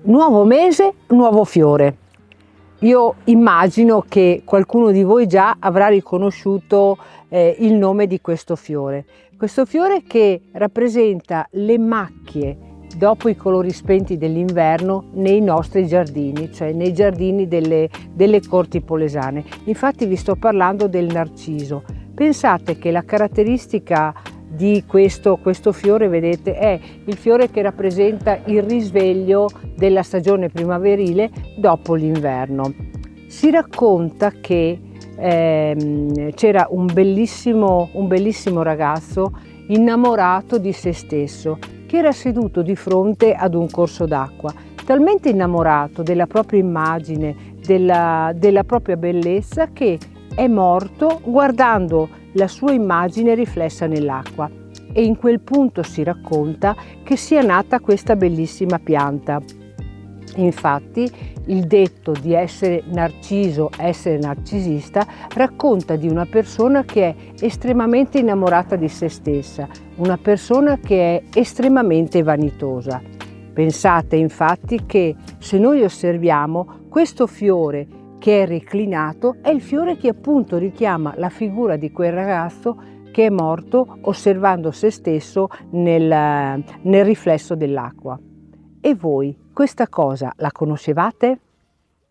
Nuovo mese, nuovo fiore. Io immagino che qualcuno di voi già avrà riconosciuto il nome di questo fiore. Questo fiore che rappresenta le macchie dopo i colori spenti dell'inverno nei nostri giardini, cioè nei giardini delle corti polesane. Infatti vi sto parlando del narciso. Pensate che la caratteristica di questo fiore, vedete, è il fiore che rappresenta il risveglio della stagione primaverile dopo l'inverno. Si racconta che c'era un bellissimo ragazzo innamorato di se stesso che era seduto di fronte ad un corso d'acqua, talmente innamorato della propria immagine, della propria bellezza, che è morto guardando la sua immagine riflessa nell'acqua, e in quel punto si racconta che sia nata questa bellissima pianta. Infatti il detto di essere narciso, essere narcisista, racconta di una persona che è estremamente innamorata di se stessa, una persona che è estremamente vanitosa. Pensate infatti che se noi osserviamo questo fiore che è reclinato, è il fiore che appunto richiama la figura di quel ragazzo che è morto osservando se stesso nel riflesso dell'acqua. E voi questa cosa la conoscevate?